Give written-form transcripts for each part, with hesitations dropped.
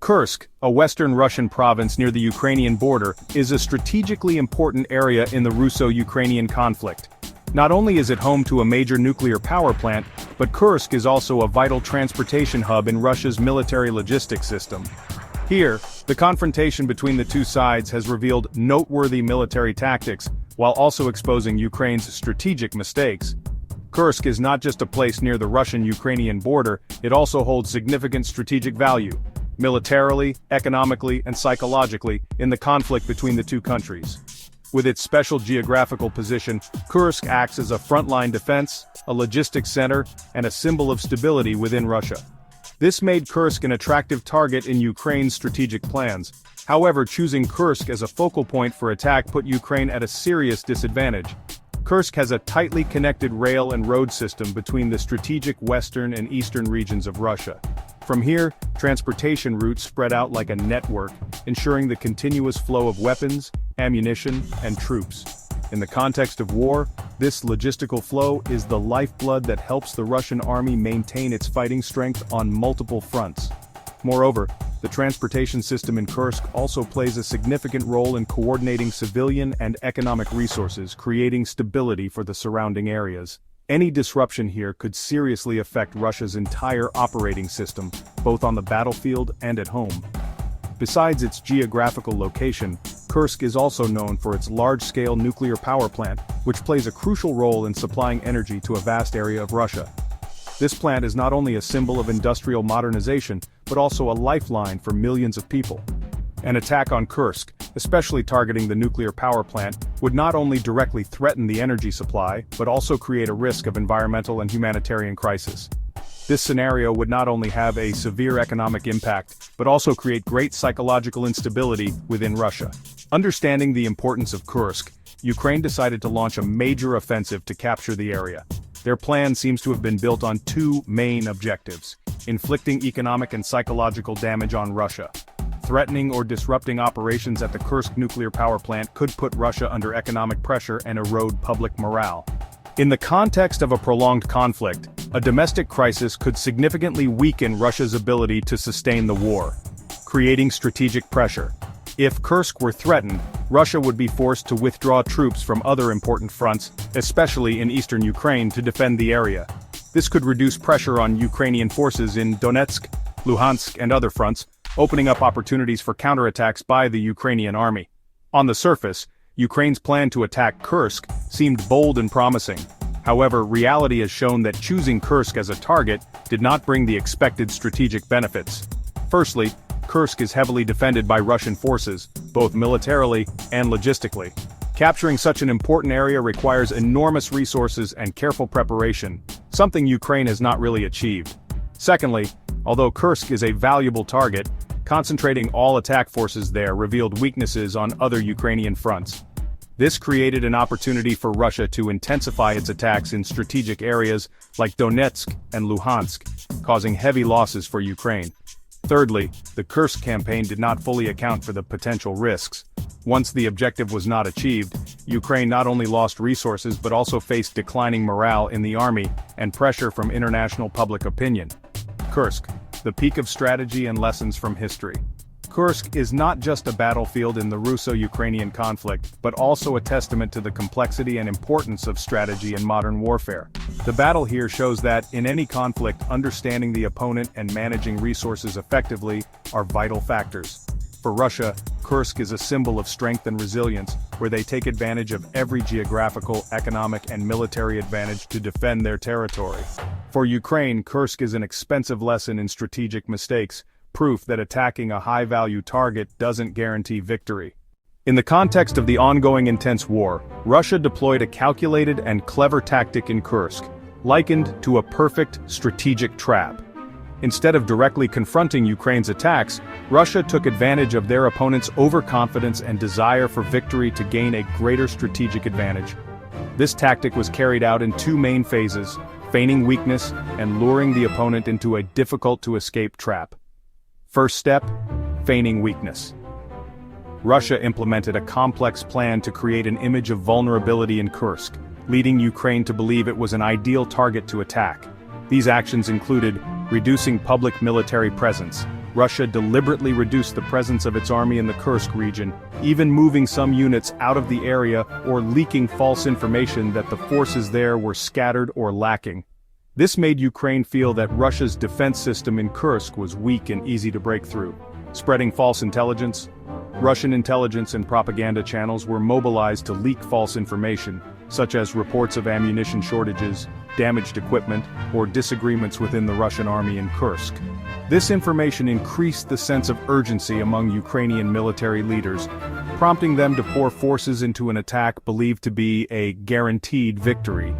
Kursk, a western Russian province near the Ukrainian border, is a strategically important area in the Russo-Ukrainian conflict. Not only is it home to a major nuclear power plant, but Kursk is also a vital transportation hub in Russia's military logistics system. Here, the confrontation between the two sides has revealed noteworthy military tactics, while also exposing Ukraine's strategic mistakes. Kursk is not just a place near the Russian-Ukrainian border, it also holds significant strategic value, militarily, economically, and psychologically, in the conflict between the two countries. With its special geographical position, Kursk acts as a frontline defense, a logistics center, and a symbol of stability within Russia. This made Kursk an attractive target in Ukraine's strategic plans. However, choosing Kursk as a focal point for attack put Ukraine at a serious disadvantage. Kursk has a tightly connected rail and road system between the strategic western and eastern regions of Russia. From here, transportation routes spread out like a network, ensuring the continuous flow of weapons, ammunition, and troops. In the context of war, this logistical flow is the lifeblood that helps the Russian army maintain its fighting strength on multiple fronts. Moreover, the transportation system in Kursk also plays a significant role in coordinating civilian and economic resources, creating stability for the surrounding areas. Any disruption here could seriously affect Russia's entire operating system, both on the battlefield and at home. Besides its geographical location, Kursk is also known for its large-scale nuclear power plant, which plays a crucial role in supplying energy to a vast area of Russia. This plant is not only a symbol of industrial modernization, but also a lifeline for millions of people. An attack on Kursk, especially targeting the nuclear power plant, would not only directly threaten the energy supply, but also create a risk of environmental and humanitarian crisis. This scenario would not only have a severe economic impact, but also create great psychological instability within Russia. Understanding the importance of Kursk, Ukraine decided to launch a major offensive to capture the area. Their plan seems to have been built on two main objectives: inflicting economic and psychological damage on Russia. Threatening or disrupting operations at the Kursk nuclear power plant could put Russia under economic pressure and erode public morale. In the context of a prolonged conflict, a domestic crisis could significantly weaken Russia's ability to sustain the war, creating strategic pressure. If Kursk were threatened, Russia would be forced to withdraw troops from other important fronts, especially in eastern Ukraine, to defend the area. This could reduce pressure on Ukrainian forces in Donetsk, Luhansk, and other fronts, opening up opportunities for counterattacks by the Ukrainian army. On the surface, Ukraine's plan to attack Kursk seemed bold and promising. However, reality has shown that choosing Kursk as a target did not bring the expected strategic benefits. Firstly, Kursk is heavily defended by Russian forces, both militarily and logistically. Capturing such an important area requires enormous resources and careful preparation, something Ukraine has not really achieved. Secondly, although Kursk is a valuable target, concentrating all attack forces there revealed weaknesses on other Ukrainian fronts. This created an opportunity for Russia to intensify its attacks in strategic areas like Donetsk and Luhansk, causing heavy losses for Ukraine. Thirdly, the Kursk campaign did not fully account for the potential risks. Once the objective was not achieved, Ukraine not only lost resources but also faced declining morale in the army and pressure from international public opinion. Kursk, the peak of strategy and lessons from history. Kursk is not just a battlefield in the Russo-Ukrainian conflict, but also a testament to the complexity and importance of strategy in modern warfare. The battle here shows that, in any conflict, understanding the opponent and managing resources effectively are vital factors. For Russia, Kursk is a symbol of strength and resilience, where they take advantage of every geographical, economic, and military advantage to defend their territory. For Ukraine, Kursk is an expensive lesson in strategic mistakes, proof that attacking a high-value target doesn't guarantee victory. In the context of the ongoing intense war, Russia deployed a calculated and clever tactic in Kursk, likened to a perfect strategic trap. Instead of directly confronting Ukraine's attacks, Russia took advantage of their opponent's overconfidence and desire for victory to gain a greater strategic advantage. This tactic was carried out in two main phases: feigning weakness and luring the opponent into a difficult-to-escape trap. First step: feigning weakness. Russia implemented a complex plan to create an image of vulnerability in Kursk, leading Ukraine to believe it was an ideal target to attack. These actions included reducing public military presence, Russia deliberately reduced the presence of its army in the Kursk region, even moving some units out of the area or leaking false information that the forces there were scattered or lacking. This made Ukraine feel that Russia's defense system in Kursk was weak and easy to break through. Spreading false intelligence. Russian intelligence and propaganda channels were mobilized to leak false information, such as reports of ammunition shortages, damaged equipment, or disagreements within the Russian army in Kursk. This information increased the sense of urgency among Ukrainian military leaders, prompting them to pour forces into an attack believed to be a guaranteed victory.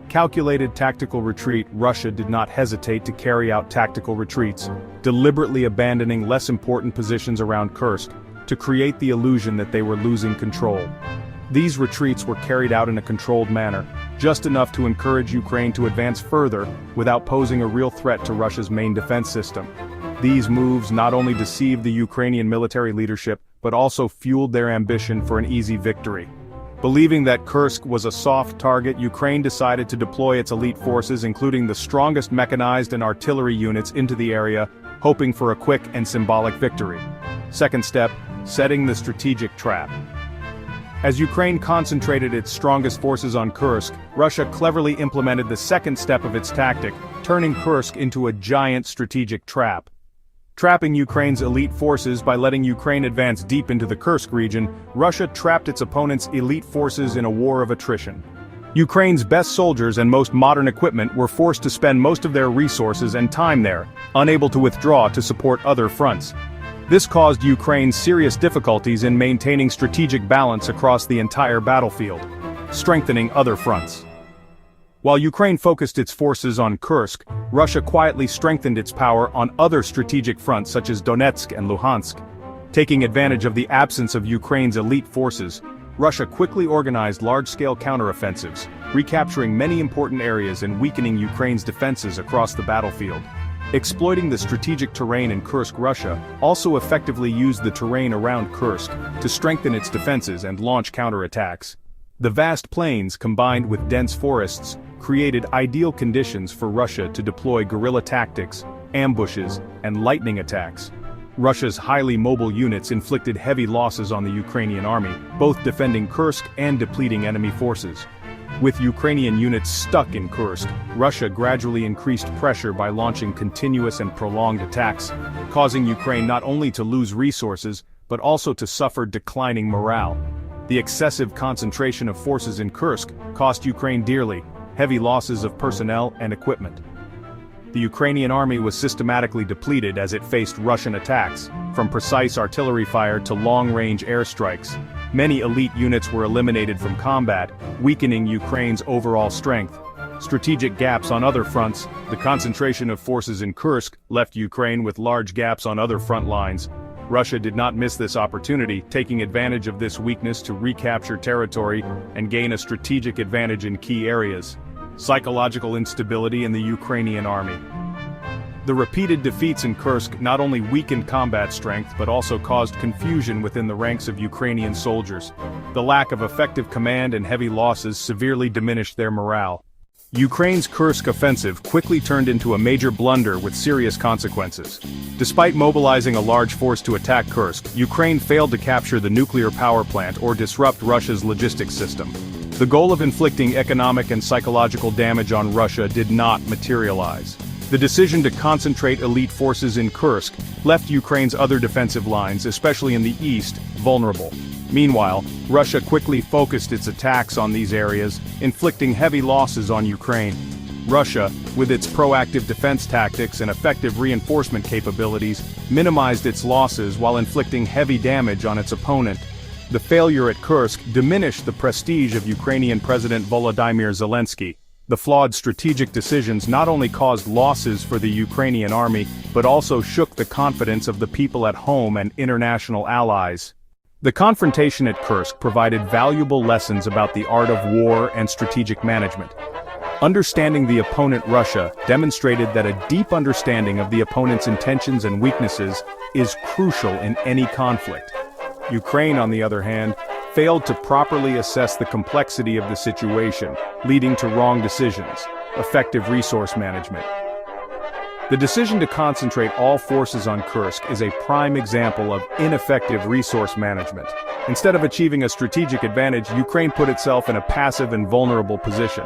Calculated tactical retreat. Russia did not hesitate to carry out tactical retreats, deliberately abandoning less important positions around Kursk, to create the illusion that they were losing control. These retreats were carried out in a controlled manner, just enough to encourage Ukraine to advance further without posing a real threat to Russia's main defense system. These moves not only deceived the Ukrainian military leadership, but also fueled their ambition for an easy victory. Believing that Kursk was a soft target, Ukraine decided to deploy its elite forces, including the strongest mechanized and artillery units, into the area, hoping for a quick and symbolic victory. Second step, setting the strategic trap. As Ukraine concentrated its strongest forces on Kursk, Russia cleverly implemented the second step of its tactic, turning Kursk into a giant strategic trap. Trapping Ukraine's elite forces by letting Ukraine advance deep into the Kursk region, Russia trapped its opponent's elite forces in a war of attrition. Ukraine's best soldiers and most modern equipment were forced to spend most of their resources and time there, unable to withdraw to support other fronts. This caused Ukraine serious difficulties in maintaining strategic balance across the entire battlefield, strengthening other fronts. While Ukraine focused its forces on Kursk, Russia quietly strengthened its power on other strategic fronts such as Donetsk and Luhansk. Taking advantage of the absence of Ukraine's elite forces, Russia quickly organized large-scale counteroffensives, recapturing many important areas and weakening Ukraine's defenses across the battlefield. Exploiting the strategic terrain in Kursk, Russia also effectively used the terrain around Kursk to strengthen its defenses and launch counterattacks. The vast plains, combined with dense forests, created ideal conditions for Russia to deploy guerrilla tactics, ambushes, and lightning attacks. Russia's highly mobile units inflicted heavy losses on the Ukrainian army, both defending Kursk and depleting enemy forces. With Ukrainian units stuck in Kursk, Russia gradually increased pressure by launching continuous and prolonged attacks, causing Ukraine not only to lose resources, but also to suffer declining morale. The excessive concentration of forces in Kursk cost Ukraine dearly, heavy losses of personnel and equipment. The Ukrainian army was systematically depleted as it faced Russian attacks, from precise artillery fire to long-range airstrikes. Many elite units were eliminated from combat, weakening Ukraine's overall strength. Strategic gaps on other fronts. The concentration of forces in Kursk left Ukraine with large gaps on other front lines. Russia did not miss this opportunity, taking advantage of this weakness to recapture territory and gain a strategic advantage in key areas. Psychological instability in the Ukrainian army. The repeated defeats in Kursk not only weakened combat strength but also caused confusion within the ranks of Ukrainian soldiers. The lack of effective command and heavy losses severely diminished their morale. Ukraine's Kursk offensive quickly turned into a major blunder with serious consequences. Despite mobilizing a large force to attack Kursk, Ukraine failed to capture the nuclear power plant or disrupt Russia's logistics system. The goal of inflicting economic and psychological damage on Russia did not materialize. The decision to concentrate elite forces in Kursk left Ukraine's other defensive lines, especially in the east, vulnerable. Meanwhile, Russia quickly focused its attacks on these areas, inflicting heavy losses on Ukraine. Russia, with its proactive defense tactics and effective reinforcement capabilities, minimized its losses while inflicting heavy damage on its opponent. The failure at Kursk diminished the prestige of Ukrainian President Volodymyr Zelensky. The flawed strategic decisions not only caused losses for the Ukrainian army, but also shook the confidence of the people at home and international allies. The confrontation at Kursk provided valuable lessons about the art of war and strategic management. Understanding the opponent, Russia demonstrated that a deep understanding of the opponent's intentions and weaknesses is crucial in any conflict. Ukraine, on the other hand, failed to properly assess the complexity of the situation, leading to wrong decisions, effective resource management. The decision to concentrate all forces on Kursk is a prime example of ineffective resource management. Instead of achieving a strategic advantage, Ukraine put itself in a passive and vulnerable position.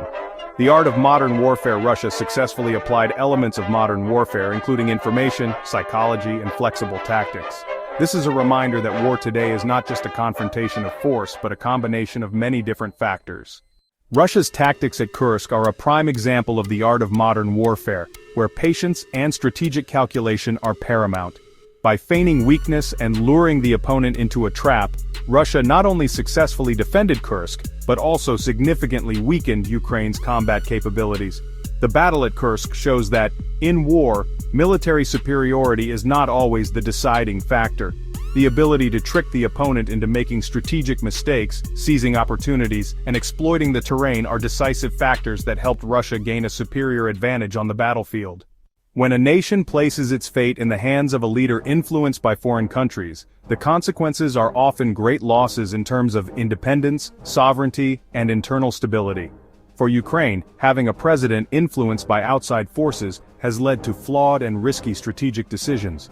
The art of modern warfare. Russia successfully applied elements of modern warfare, including information, psychology, and flexible tactics. This is a reminder that war today is not just a confrontation of force, but a combination of many different factors. Russia's tactics at Kursk are a prime example of the art of modern warfare, where patience and strategic calculation are paramount. By feigning weakness and luring the opponent into a trap, Russia not only successfully defended Kursk, but also significantly weakened Ukraine's combat capabilities. The battle at Kursk shows that, in war, military superiority is not always the deciding factor. The ability to trick the opponent into making strategic mistakes, seizing opportunities, and exploiting the terrain are decisive factors that helped Russia gain a superior advantage on the battlefield. When a nation places its fate in the hands of a leader influenced by foreign countries, the consequences are often great losses in terms of independence, sovereignty, and internal stability. For Ukraine, having a president influenced by outside forces has led to flawed and risky strategic decisions.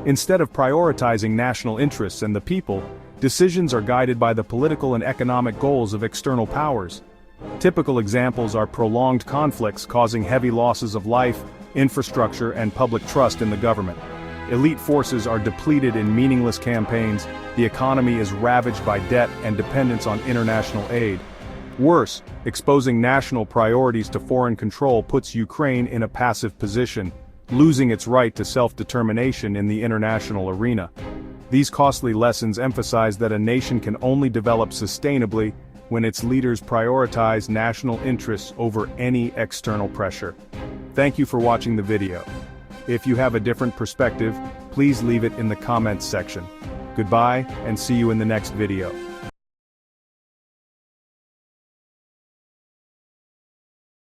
Instead of prioritizing national interests and the people, decisions are guided by the political and economic goals of external powers. Typical examples are prolonged conflicts causing heavy losses of life, infrastructure, and public trust in the government. Elite forces are depleted in meaningless campaigns, the economy is ravaged by debt and dependence on international aid. Worse, exposing national priorities to foreign control puts Ukraine in a passive position, losing its right to self-determination in the international arena. These costly lessons emphasize that a nation can only develop sustainably when its leaders prioritize national interests over any external pressure. Thank you for watching the video. If you have a different perspective, please leave it in the comments section. Goodbye, and see you in the next video.